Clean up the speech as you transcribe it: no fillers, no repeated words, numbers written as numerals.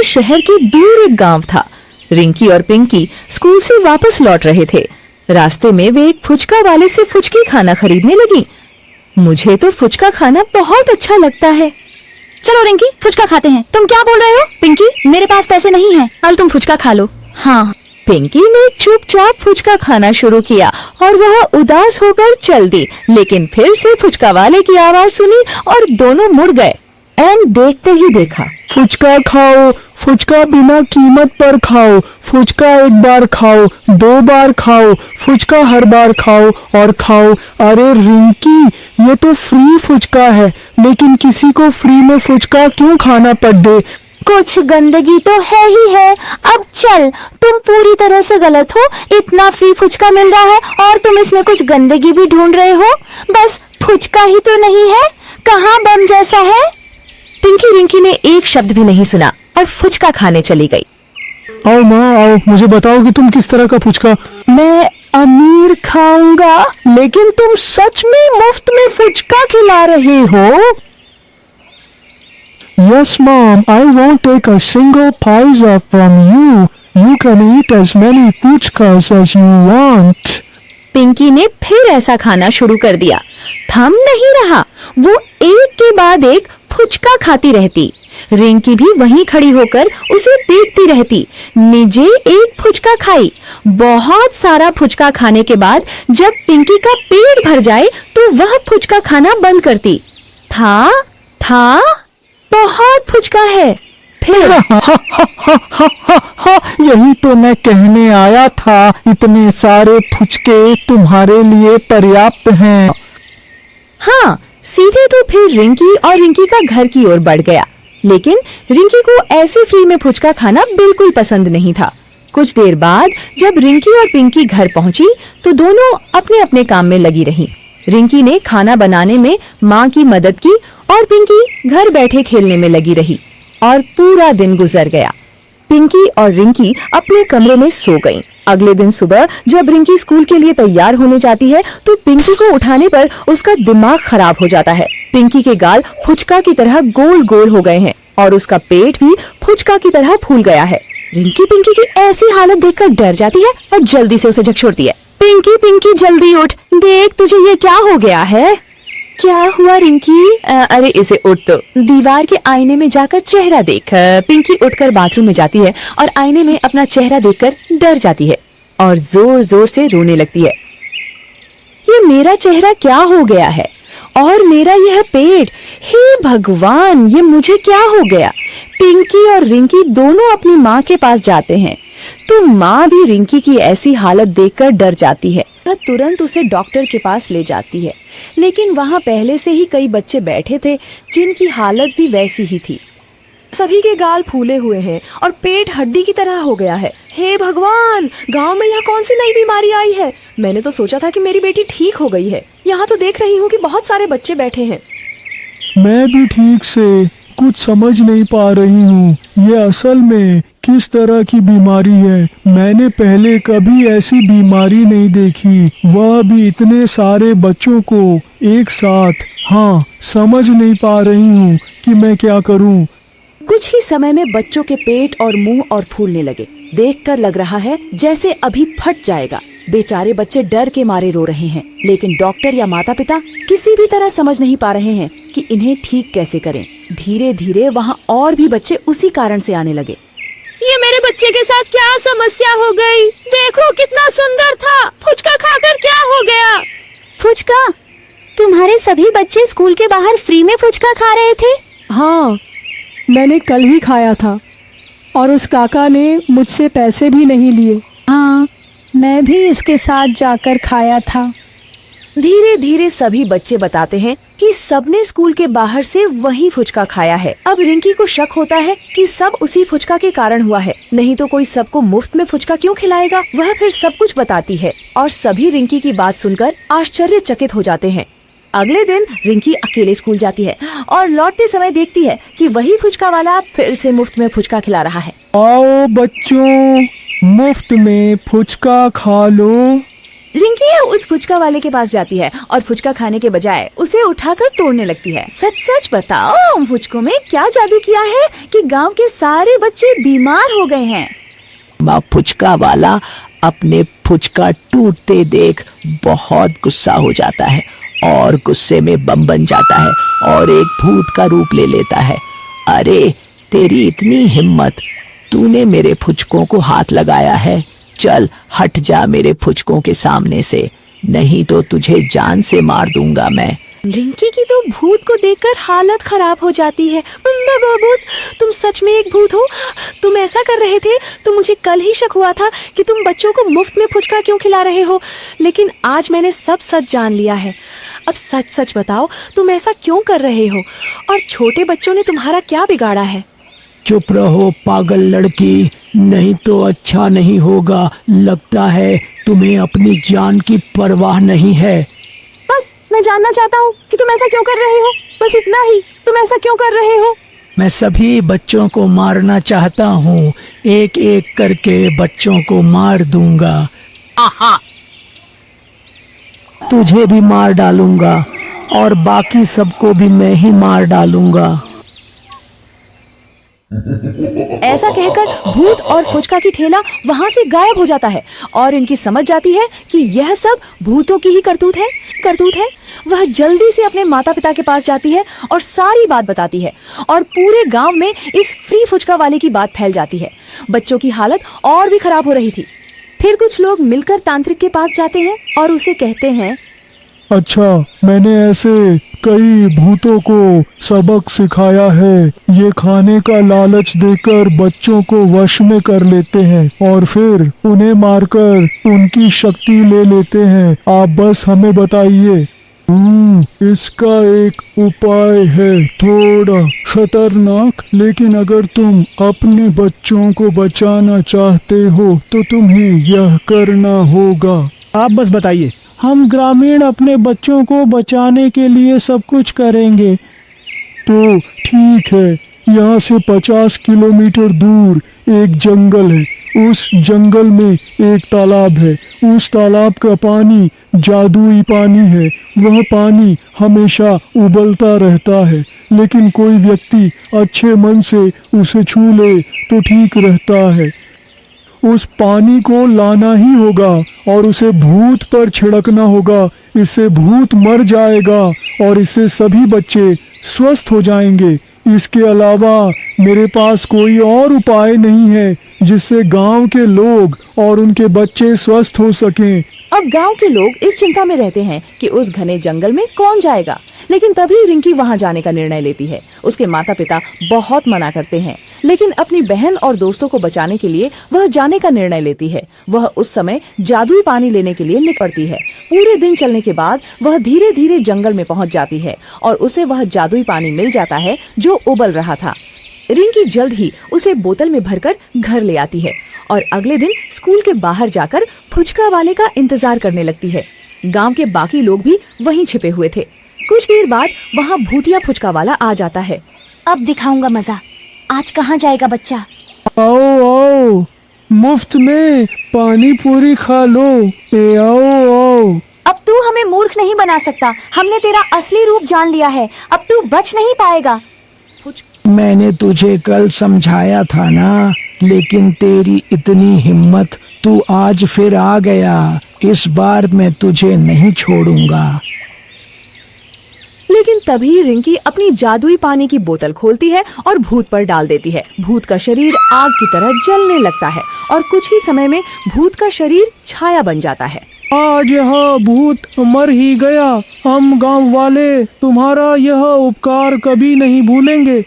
ही शहर के दूर एक गांव था। रिंकी और पिंकी स्कूल से वापस लौट रहे थे। रास्ते में वे एक फुचका वाले से फुचकी खाना खरीदने लगी। मुझे तो फुचका खाना बहुत अच्छा लगता है। चलो रिंकी, फुचका खाते हैं। तुम क्या बोल रहे हो? पिंकी, मेरे पास पैसे नहीं हैं। कल तुम फुचका खा लो। हाँ। पिंकी ने चुपचाप फुचका खाना शुरू किया और वह उदास होकर चल दी, लेकिन फिर से फुचका वाले की आवाज सुनी और दोनों मुड़ गए। एंड देखते ही देखा, फुचका खाओ, फुचका बिना कीमत पर खाओ, फुचका एक बार खाओ, 2 बार खाओ, फुचका हर बार खाओ और खाओ। अरे रिंकी, ये तो फ्री फुचका है, लेकिन किसी को फ्री में फुचका क्यों खाना पड़े? कुछ गंदगी तो है ही है। अब चल, तुम पूरी तरह से गलत हो। इतना फ्री फुचका मिल रहा है और तुम इसमें कुछ गंदगी भी ढूंढ रहे हो। बस फुचका ही तो नहीं है, कहाँ बम जैसा है। पिंकी रिंकी ने एक शब्द भी नहीं सुना और फुचका खाने चली गई। आओ माँ आओ, मुझे बताओ कि तुम किस तरह का फुचका? मैं अमीर खाऊंगा, लेकिन तुम सच में मुफ्त में फुचका खिला रहे हो? Yes mom, I won't take a single paisa from you. You can eat as many fuchkas as you want. Pinky ने फिर ऐसा खाना शुरू कर दिया। थम नहीं रहा, वो एक के बाद एक फुचका खाती रहती। रिंकी भी वहीं खड़ी होकर उसे देखती रहती। निजे एक फुचका खाई। बहुत सारा फुचका खाने के बाद जब पिंकी का पेट भर जाए तो वह फुचका खाना बंद करती। था बहुत फुचका है। फिर यही तो मैं कहने आया था, इतने सारे फुचके तुम्हारे लिए पर्याप्त हैं। हाँ, सीधे तो फिर रिंकी और रिंकी का घर की ओर बढ़ गया। लेकिन रिंकी को ऐसे फ्री में फुचका खाना बिल्कुल पसंद नहीं था। कुछ देर बाद जब रिंकी और पिंकी घर पहुंची तो दोनों अपने अपने काम में लगी रहीं। रिंकी ने खाना बनाने में माँ की मदद की और पिंकी घर बैठे खेलने में लगी रही और पूरा दिन गुजर गया। पिंकी और रिंकी अपने कमरे में सो गईं। अगले दिन सुबह जब रिंकी स्कूल के लिए तैयार होने जाती है तो पिंकी को उठाने पर उसका दिमाग खराब हो जाता है। पिंकी के गाल फुचका की तरह गोल गोल हो गए हैं और उसका पेट भी फुचका की तरह फूल गया है। रिंकी पिंकी की ऐसी हालत देखकर डर जाती है और जल्दी से उसे झकझोरती है। पिंकी पिंकी जल्दी उठ, देख तुझे ये क्या हो गया है। क्या हुआ रिंकी? अरे इसे उठ तो, दीवार के आईने में जाकर चेहरा देख। पिंकी उठकर बाथरूम में जाती है और आईने में अपना चेहरा देखकर डर जाती है और जोर जोर से रोने लगती है। ये मेरा चेहरा क्या हो गया है और मेरा यह पेट, हे भगवान, ये मुझे क्या हो गया। पिंकी और रिंकी दोनों अपनी माँ के पास जाते हैं तो माँ भी रिंकी की ऐसी हालत देखकर डर जाती है। वह तुरंत उसे डॉक्टर के पास ले जाती है, लेकिन वहाँ पहले से ही कई बच्चे बैठे थे जिनकी हालत भी वैसी ही थी। सभी के गाल फूले हुए हैं और पेट हड्डी की तरह हो गया है। हे भगवान, गांव में यह कौन सी नई बीमारी आई है? मैंने तो सोचा था कि मेरी बेटी ठीक हो गई है। यहाँ तो देख रही हूँ कि बहुत सारे बच्चे बैठे हैं। मैं भी ठीक से कुछ समझ नहीं पा रही हूँ, ये असल में किस तरह की बीमारी है। मैंने पहले कभी ऐसी बीमारी नहीं देखी, वह भी इतने सारे बच्चों को एक साथ। हाँ, समझ नहीं पा रही हूँ कि मैं क्या करूँ। कुछ ही समय में बच्चों के पेट और मुंह और फूलने लगे। देखकर लग रहा है जैसे अभी फट जाएगा। बेचारे बच्चे डर के मारे रो रहे हैं, लेकिन डॉक्टर या माता पिता किसी भी तरह समझ नहीं पा रहे हैं कि इन्हें ठीक कैसे करें। धीरे धीरे वहाँ और भी बच्चे उसी कारण से आने लगे। ये मेरे बच्चे के साथ क्या समस्या हो गई? देखो कितना सुंदर था, फुचका खाकर क्या हो गया? फुचका? तुम्हारे सभी बच्चे स्कूल के बाहर फ्री में फुचका खा रहे थे? हाँ, मैंने कल ही खाया था और उस काका ने मुझसे पैसे भी नहीं लिए। हाँ, मैं भी इसके साथ जाकर खाया था। धीरे धीरे सभी बच्चे बताते हैं कि सबने स्कूल के बाहर से वही फुचका खाया है। अब रिंकी को शक होता है कि सब उसी फुचका के कारण हुआ है, नहीं तो कोई सबको मुफ्त में फुचका क्यों खिलाएगा। वह फिर सब कुछ बताती है और सभी रिंकी की बात सुनकर आश्चर्यचकित हो जाते हैं। अगले दिन रिंकी अकेले स्कूल जाती है और लौटते समय देखती है कि वही फुचका वाला फिर से मुफ्त में फुचका खिला रहा है। आओ बच्चों, मुफ्त में फुचका खा लो। रिंकी उस फुचका वाले के पास जाती है और फुचका खाने के बजाय उसे उठाकर तोड़ने लगती है। सच सच बताओ, उन फुचकों में क्या जादू किया है कि गांव के सारे बच्चे बीमार हो गए हैं? माँ फुचका वाला अपने फुचका टूटते देख बहुत गुस्सा हो जाता है और गुस्से में बम बन जाता है और एक भूत का रूप ले लेता है। अरे तेरी इतनी हिम्मत, तूने मेरे फुचकों को हाथ लगाया है, चल हट जा मेरे फुचकों के सामने से, नहीं तो तुझे जान से मार दूंगा मैं। रिंकी की तो भूत को देखकर हालत खराब हो जाती है। भूत, तुम सच में एक भूत हो? तुम ऐसा कर रहे थे तो मुझे कल ही शक हुआ था कि तुम बच्चों को मुफ्त में फुचका क्यों खिला रहे हो, लेकिन आज मैंने सब सच जान लिया है। अब सच सच बताओ, तुम ऐसा क्यों कर रहे हो और छोटे बच्चों ने तुम्हारा क्या बिगाड़ा है? चुप रहो पागल लड़की, नहीं तो अच्छा नहीं होगा। लगता है तुम्हें अपनी जान की परवाह नहीं है। बस मैं जानना चाहता हूँ कि तुम ऐसा क्यों कर रहे हो, बस इतना ही। तुम ऐसा क्यों कर रहे हो? मैं सभी बच्चों को मारना चाहता हूँ, एक एक करके बच्चों को मार दूंगा। आहा! तुझे भी मार डालूंगा और बाकी सबको भी मैं ही मार डालूंगा। ऐसा कहकर भूत और फुचका की ठेला वहाँ से गायब हो जाता है और इनकी समझ जाती है कि यह सब भूतों की ही करतूत है। वह जल्दी से अपने माता पिता के पास जाती है और सारी बात बताती है और पूरे गांव में इस फ्री फुचका वाले की बात फैल जाती है। बच्चों की हालत और भी खराब हो रही थी। फिर कुछ लोग मिलकर तांत्रिक के पास जाते हैं और उसे कहते हैं, अच्छा, मैंने ऐसे कई भूतों को सबक सिखाया है। ये खाने का लालच देकर बच्चों को वश में कर लेते हैं और फिर उन्हें मारकर उनकी शक्ति ले लेते हैं। आप बस हमें बताइए। इसका एक उपाय है, थोड़ा खतरनाक, लेकिन अगर तुम अपने बच्चों को बचाना चाहते हो तो तुम्हें यह करना होगा। आप बस बताइए, हम ग्रामीण अपने बच्चों को बचाने के लिए सब कुछ करेंगे। तो ठीक है, यहाँ से 50 किलोमीटर दूर एक जंगल है। उस जंगल में एक तालाब है। उस तालाब का पानी जादुई पानी है। वह पानी हमेशा उबलता रहता है, लेकिन कोई व्यक्ति अच्छे मन से उसे छू ले तो ठीक रहता है। उस पानी को लाना ही होगा और उसे भूत पर छिड़कना होगा। इससे भूत मर जाएगा और इससे सभी बच्चे स्वस्थ हो जाएंगे। इसके अलावा मेरे पास कोई और उपाय नहीं है जिससे गांव के लोग और उनके बच्चे स्वस्थ हो सकें। अब गांव के लोग इस चिंता में रहते हैं कि उस घने जंगल में कौन जाएगा, लेकिन तभी रिंकी वहां जाने का निर्णय लेती है। उसके माता पिता बहुत मना करते हैं, लेकिन अपनी बहन और दोस्तों को बचाने के लिए वह जाने का निर्णय लेती है। वह उस समय जादुई पानी लेने के लिए निकल पड़ती है। पूरे दिन चलने के बाद वह धीरे धीरे जंगल में पहुंच जाती है और उसे वह जादुई पानी मिल जाता है जो उबल रहा था। रिंकी जल्द ही उसे बोतल में भरकर घर ले आती है और अगले दिन स्कूल के बाहर जाकर फुचका वाले का इंतजार करने लगती है। गांव के बाकी लोग भी वहीं छिपे हुए थे। कुछ देर बाद वहाँ भूतिया फुचका वाला आ जाता है। अब दिखाऊंगा मजा, आज कहाँ जाएगा बच्चा? आओ आओ, मुफ्त में पानी पूरी खा लो। आओ। अब तू हमें मूर्ख नहीं बना सकता। हमने तेरा असली रूप जान लिया है। अब तू बच नहीं पाएगा। मैंने तुझे कल समझाया था ना, लेकिन तेरी इतनी हिम्मत, तू आज फिर आ गया। इस बार मैं तुझे नहीं छोड़ूंगा। लेकिन तभी रिंकी अपनी जादुई पानी की बोतल खोलती है और भूत पर डाल देती है। भूत का शरीर आग की तरह जलने लगता है और कुछ ही समय में भूत का शरीर छाया बन जाता है। आज यह भूत मर ही गया। हम गांव वाले तुम्हारा यह उपकार कभी नहीं भूलेंगे।